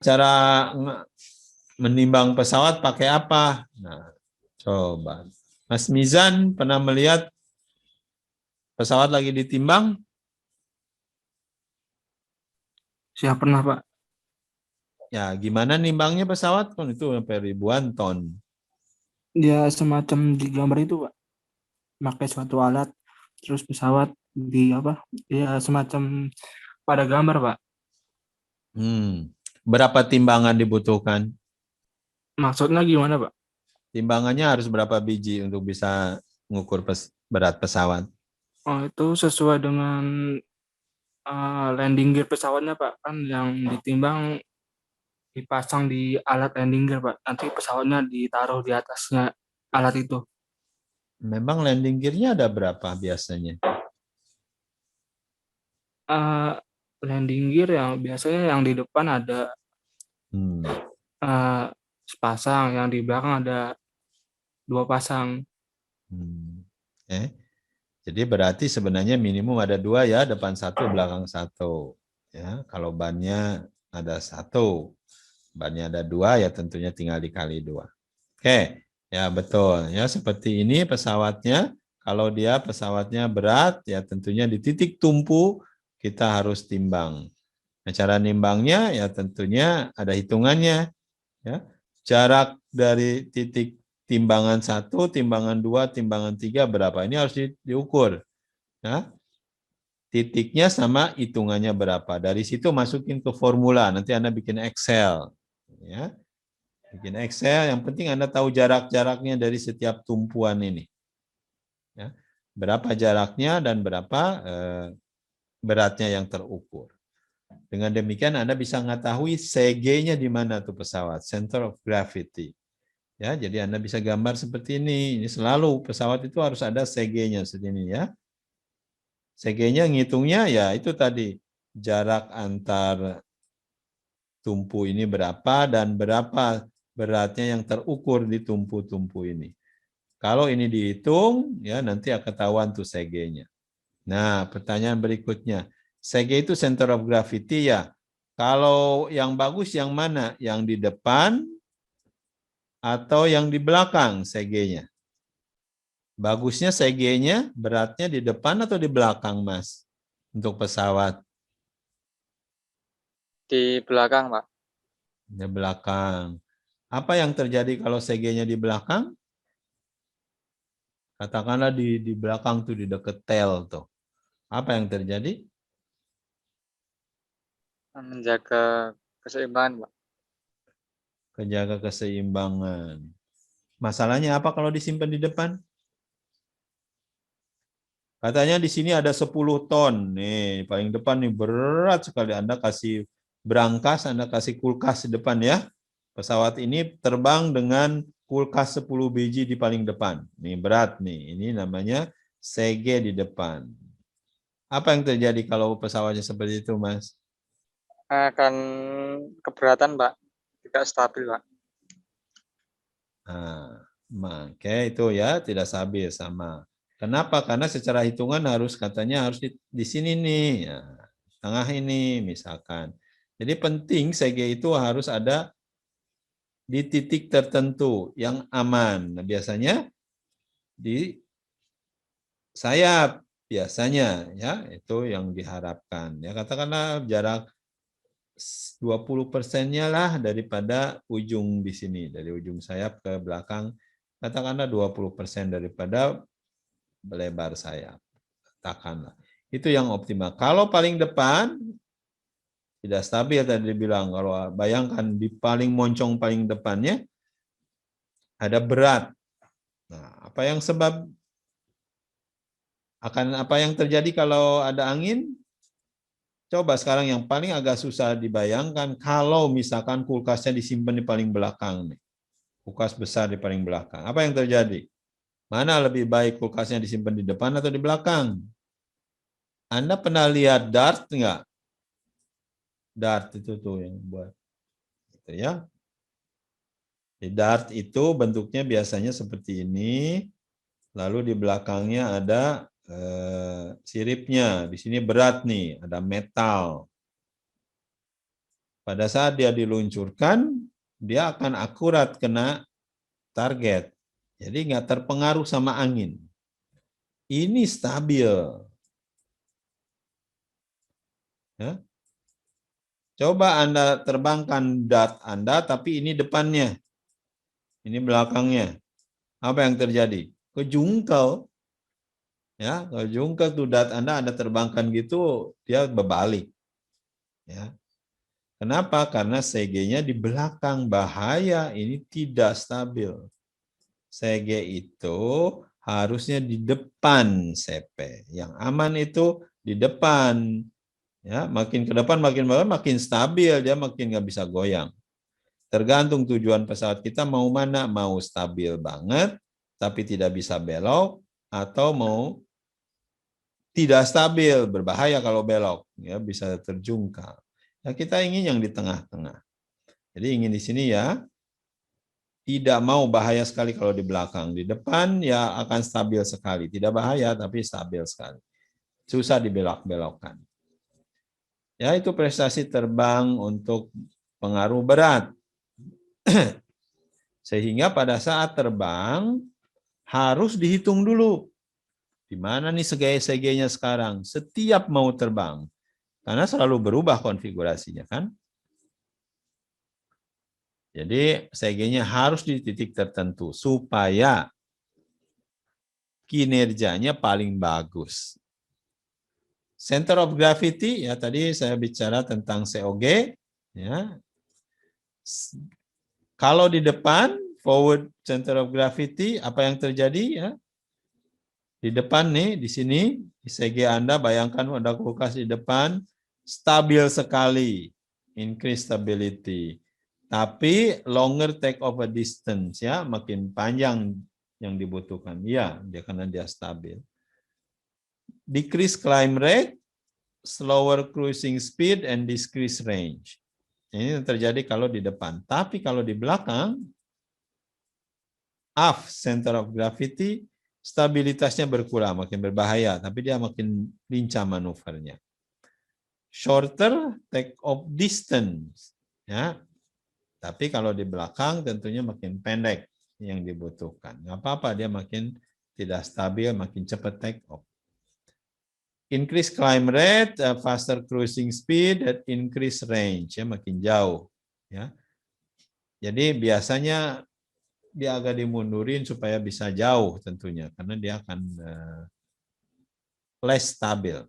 Cara menimbang pesawat pakai apa? Nah, coba. Mas Mizan pernah melihat pesawat lagi ditimbang? Siapa pernah, Pak? Ya, gimana nimbangnya pesawat? Kan itu sampai ribuan ton. Dia semacam di gambar itu, Pak. Pakai suatu alat, terus pesawat di apa? Ya semacam pada gambar, Pak. Berapa timbangan dibutuhkan? Maksudnya gimana, Pak? Timbangannya harus berapa biji untuk bisa mengukur berat pesawat? Oh, itu sesuai dengan landing gear pesawatnya, Pak. Kan yang ditimbang dipasang di alat landing gear, Pak. Nanti pesawatnya ditaruh di atasnya alat itu. Memang landing gear-nya ada berapa biasanya? Eh, Landing gear yang biasanya yang di depan ada Hmm. eh, sepasang, yang di belakang ada dua pasang. Hmm. Jadi berarti sebenarnya minimum ada dua ya, depan satu, belakang satu. Ya, kalau bannya ada satu, bannya ada dua ya tentunya tinggal dikali dua. Oke, ya betul. Ya seperti ini pesawatnya. Kalau dia pesawatnya berat, ya tentunya di titik tumpu kita harus timbang. Nah, cara nimbangnya ya tentunya ada hitungannya. Ya, jarak dari titik timbangan satu, timbangan dua, timbangan tiga berapa? Ini harus diukur. Ya, titiknya sama hitungannya berapa. Dari situ masukin ke formula. Nanti Anda bikin Excel. Ya, bikin Excel. Yang penting Anda tahu jarak-jaraknya dari setiap tumpuan ini. Ya, berapa jaraknya dan berapa beratnya yang terukur. Dengan demikian Anda bisa mengetahui CG-nya di mana tuh pesawat, center of gravity. Ya, jadi Anda bisa gambar seperti ini. Ini selalu pesawat itu harus ada CG-nya seperti ini ya. CG-nya ngitungnya ya itu tadi jarak antar tumpu ini berapa dan berapa beratnya yang terukur di tumpu-tumpu ini. Kalau ini dihitung ya nanti akan ketahuan tuh CG-nya. Nah, pertanyaan berikutnya. CG itu center of gravity ya. Kalau yang bagus yang mana? Yang di depan atau yang di belakang CG-nya? Bagusnya CG-nya beratnya di depan atau di belakang, Mas? Untuk pesawat Di belakang, Pak. di belakang. Apa yang terjadi kalau CG-nya di belakang? Katakanlah di belakang tuh di deket tail tuh. Apa yang terjadi? Menjaga keseimbangan, Pak. Kejaga keseimbangan. Masalahnya apa kalau disimpan di depan? Katanya di sini ada 10 ton. Nih, paling depan nih berat sekali. Anda kasih berangkas, Anda kasih kulkas di depan ya. Pesawat ini terbang dengan kulkas 10 biji di paling depan. Nih berat nih. Ini namanya CG di depan. Apa yang terjadi kalau pesawatnya seperti itu, Mas? Akan keberatan, Pak. Tidak stabil, Pak. Nah, oke itu ya tidak stabil sama. Kenapa? Karena secara hitungan harus katanya harus di sini nih, ya, tengah ini misalkan. Jadi penting CG itu harus ada di titik tertentu yang aman. Nah, biasanya di sayap biasanya ya itu yang diharapkan. Ya katakanlah jarak 20%-nya lah daripada ujung di sini, dari ujung sayap ke belakang, katakanlah 20% daripada lebar sayap. Katakanlah. Itu yang optimal. Kalau paling depan, tidak stabil tadi dibilang. Kalau bayangkan di paling moncong paling depannya, ada berat. Nah, apa yang terjadi kalau ada angin? Coba sekarang yang paling agak susah dibayangkan kalau misalkan kulkasnya disimpan di paling belakang nih. Kulkas besar di paling belakang. Apa yang terjadi? Mana lebih baik kulkasnya disimpan di depan atau di belakang? Anda pernah lihat dart enggak? Dart itu tuh yang buat gitu ya. Di dart itu bentuknya biasanya seperti ini. Lalu di belakangnya ada siripnya. Di sini berat nih, ada metal. pada saat dia diluncurkan, dia akan akurat kena target. Jadi nggak terpengaruh sama angin. Ini stabil. Ya. Coba Anda terbangkan dart Anda, tapi ini depannya. Ini belakangnya. Apa yang terjadi? Kejungkel. Ya, kejungkel tuh dart Anda terbangkan gitu, dia berbalik. Ya. Kenapa? Karena CG-nya di belakang, bahaya, ini tidak stabil. CG itu harusnya di depan CP. Yang aman itu di depan. Ya, makin ke depan makin stabil, dia makin nggak bisa goyang. Tergantung tujuan pesawat kita mau mana, mau stabil banget tapi tidak bisa belok, atau mau tidak stabil, berbahaya kalau belok, ya bisa terjungkal. Ya, kita ingin yang di tengah-tengah. Jadi ingin di sini ya, tidak mau bahaya sekali kalau di belakang. Di depan ya akan stabil sekali, tidak bahaya tapi stabil sekali. Susah dibelok-belokkan. Ya, itu prestasi terbang untuk pengaruh berat. Sehingga pada saat terbang harus dihitung dulu. Di mana nih segi-seginya sekarang? Setiap mau terbang. Karena selalu berubah konfigurasinya kan. Jadi CG-nya harus di titik tertentu supaya kinerjanya paling bagus. Center of gravity, ya tadi saya bicara tentang COG. Ya. Kalau di depan, forward center of gravity, apa yang terjadi? Ya? Di depan nih, di sini, di CG Anda, bayangkan ada kulkas di depan, stabil sekali, increase stability. Tapi longer take over distance, ya makin panjang yang dibutuhkan. Ya, karena dia stabil. Decrease climb rate, slower cruising speed, and decrease range. Ini yang terjadi kalau di depan. Tapi kalau di belakang, aft center of gravity, stabilitasnya berkurang, makin berbahaya, tapi dia makin lincah manuvernya. Shorter take off distance, ya. Tapi kalau di belakang tentunya makin pendek yang dibutuhkan. Nggak apa-apa, dia makin tidak stabil, makin cepat take off. Increase climb rate, faster cruising speed, dan increase range, ya makin jauh. Ya. Jadi biasanya dia agak dimundurin supaya bisa jauh tentunya, karena dia akan less stabil.